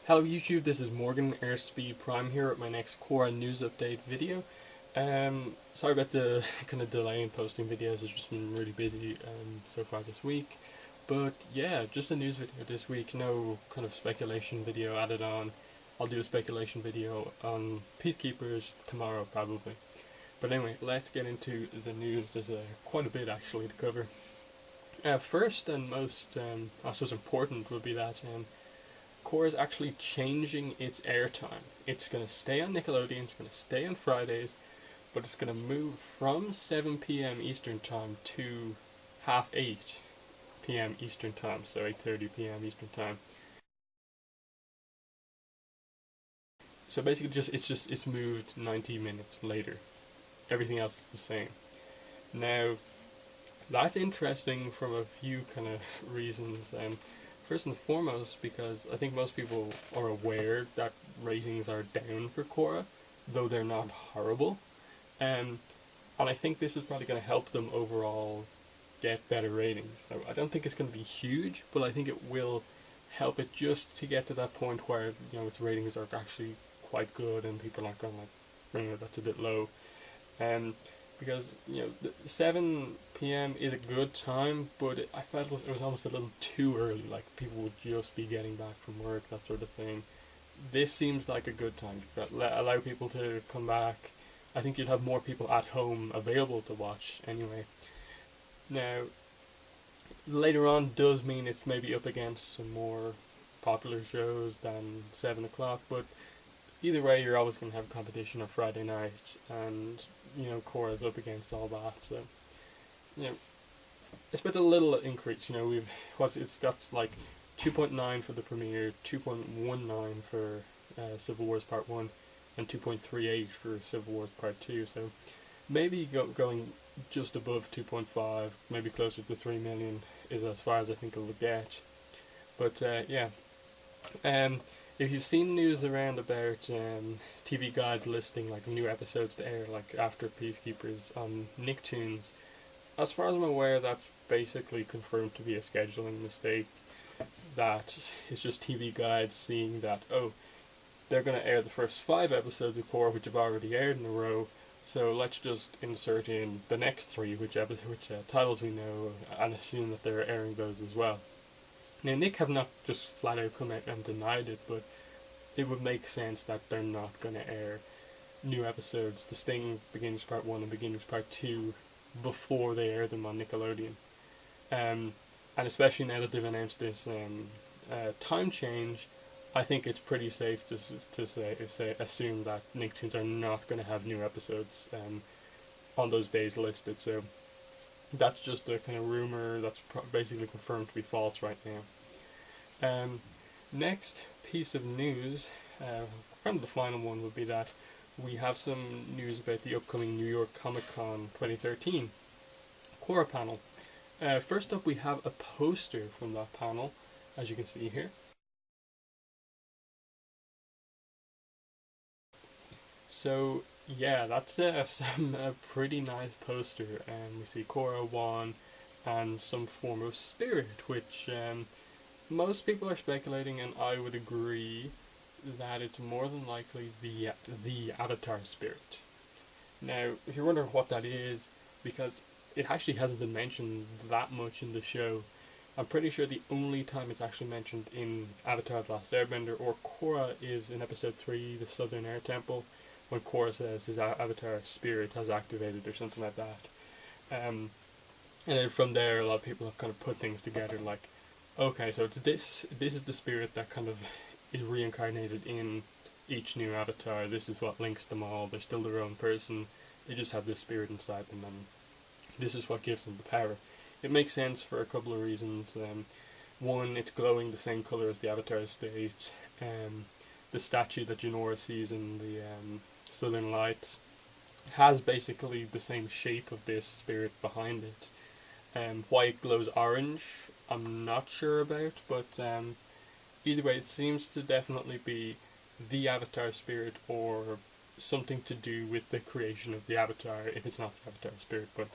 Hello YouTube, this is Morgan Airspeed Prime here with my next Korra news update video. Sorry about the kind of delay in posting videos, it's just been really busy so far this week. But yeah, just a news video this week, no kind of speculation video added on. I'll do a speculation video on Peacekeepers tomorrow probably. But anyway, let's get into the news. There's quite a bit actually to cover. First and most, I suppose important would be that Korra is actually changing its airtime. It's going to stay on Nickelodeon, it's going to stay on Fridays, but it's going to move from 7 p.m. Eastern Time to half 8 p.m. Eastern Time, so 8:30 p.m. Eastern Time. So basically it's moved 90 minutes later. Everything else is the same. Now, that's interesting from a few kind of reasons. First and foremost, because I think most people are aware that ratings are down for Korra, though they're not horrible. And I think this is probably going to help them overall get better ratings. Now, I don't think it's going to be huge, but I think it will help it just to get to that point where its ratings are actually quite good and people aren't going like, that's a bit low. Because the 7 p.m. is a good time, but I felt it was almost a little too early. Like people would just be getting back from work, that sort of thing. This seems like a good time. Allow people to come back. I think you'd have more people at home available to watch anyway. Now, later on does mean it's maybe up against some more popular shows than 7 o'clock, but either way, you're always going to have competition on Friday night, and Korra's up against all that. So, it's been a little increase. It's got like 2.9 for the premiere, 2.19 for Civil Wars Part 1, and 2.38 for Civil Wars Part 2. So maybe going just above 2.5, maybe closer to 3 million is as far as I think it'll get. But yeah. If you've seen news around about TV guides listing like new episodes to air like after Peacekeepers on Nicktoons, as far as I'm aware, that's basically confirmed to be a scheduling mistake. That it's just TV guides seeing that, oh, they're going to air the first 5 episodes of Korra which have already aired in a row, so let's just insert in the next 3 which titles we know and assume that they're airing those as well. Now, Nick have not just flat out come out and denied it, but it would make sense that they're not going to air new episodes, The Sting Beginnings Part 1 and Beginnings Part 2, before they air them on Nickelodeon. And especially now that they've announced this time change, I think it's pretty safe to assume that Nicktoons are not going to have new episodes on those days listed. So that's just a kind of rumor that's basically confirmed to be false right now. Next piece of news, kind of the final one, would be that we have some news about the upcoming New York Comic Con 2013 Korra panel. First up, we have a poster from that panel, as you can see here. So yeah, that's a pretty nice poster, and we see Korra, Wan, and some form of spirit, which most people are speculating, and I would agree that it's more than likely the Avatar spirit. Now, if you're wondering what that is, because it actually hasn't been mentioned that much in the show, I'm pretty sure the only time it's actually mentioned in Avatar: The Last Airbender or Korra is in episode 3, The Southern Air Temple, when Korra says his Avatar spirit has activated or something like that. And then from there, a lot of people have kind of put things together, like, okay, so it's this is the spirit that kind of is reincarnated in each new avatar. This is what links them all. They're still their own person. They just have this spirit inside them, and this is what gives them the power. It makes sense for a couple of reasons. One, it's glowing the same color as the Avatar state. The statue that Jinora sees in the Southern Lights has basically the same shape of this spirit behind it. Why it glows orange, I'm not sure about, but either way, it seems to definitely be the Avatar spirit or something to do with the creation of the Avatar, if it's not the Avatar spirit. But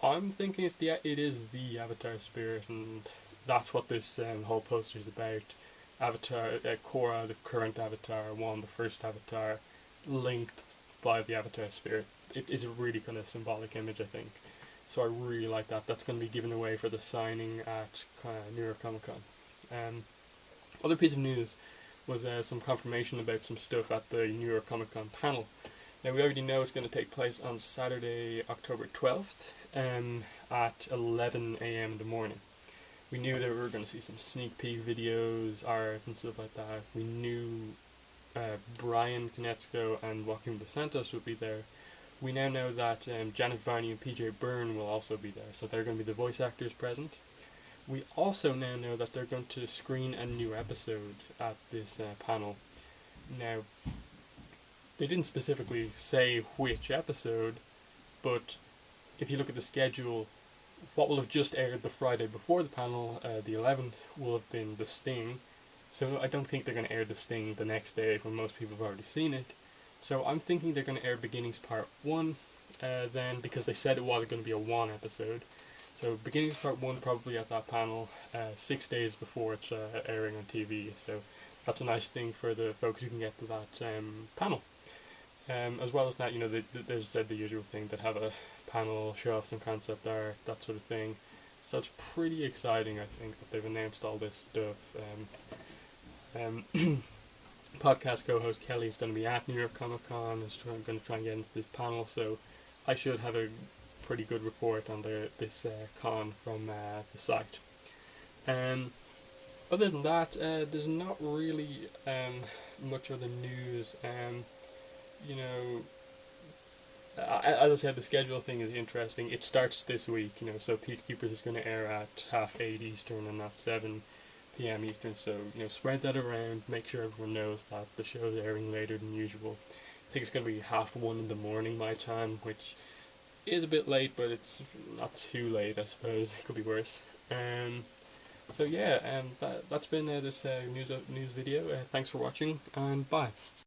I'm thinking it is the Avatar spirit, and that's what this whole poster is about. Avatar, Korra, the current Avatar, one, the first Avatar, linked by the Avatar spirit. It is a really kind of symbolic image, I think. So I really like that. That's going to be given away for the signing at New York Comic Con. Other piece of news was some confirmation about some stuff at the New York Comic Con panel. Now we already know it's going to take place on Saturday, October 12th, at 11 a.m. in the morning. We knew that we were going to see some sneak peek videos, art and stuff like that. We knew Brian Konietzko and Joaquin Dos Santos would be there. We now know that Janet Varney and PJ Byrne will also be there, so they're going to be the voice actors present. We also now know that they're going to screen a new episode at this panel. Now, they didn't specifically say which episode, but if you look at the schedule, what will have just aired the Friday before the panel, the 11th, will have been The Sting. So I don't think they're going to air The Sting the next day when most people have already seen it. So I'm thinking they're going to air Beginnings Part 1 then, because they said it was going to be a 1 episode. So Beginnings Part 1 probably at that panel 6 days before it's airing on TV. So that's a nice thing for the folks who can get to that panel. As well as that, you know, they said the usual thing, that have a panel, show off some concept art, that sort of thing. So it's pretty exciting, I think, that they've announced all this stuff. Podcast co-host Kelly is going to be at New York Comic Con, is going to try and get into this panel, so I should have a pretty good report on this con from the site. Other than that, there's not really much other news. You know, as I said, the schedule thing is interesting. It starts this week, you know, so Peacekeepers is going to air at 8:30 Eastern and not 7 p.m. Eastern, so, you know, spread that around, make sure everyone knows that the show is airing later than usual. I think it's going to be 1:30 in the morning my time, which is a bit late, but it's not too late, I suppose. It could be worse. So yeah, that's been this news video. Thanks for watching, and bye.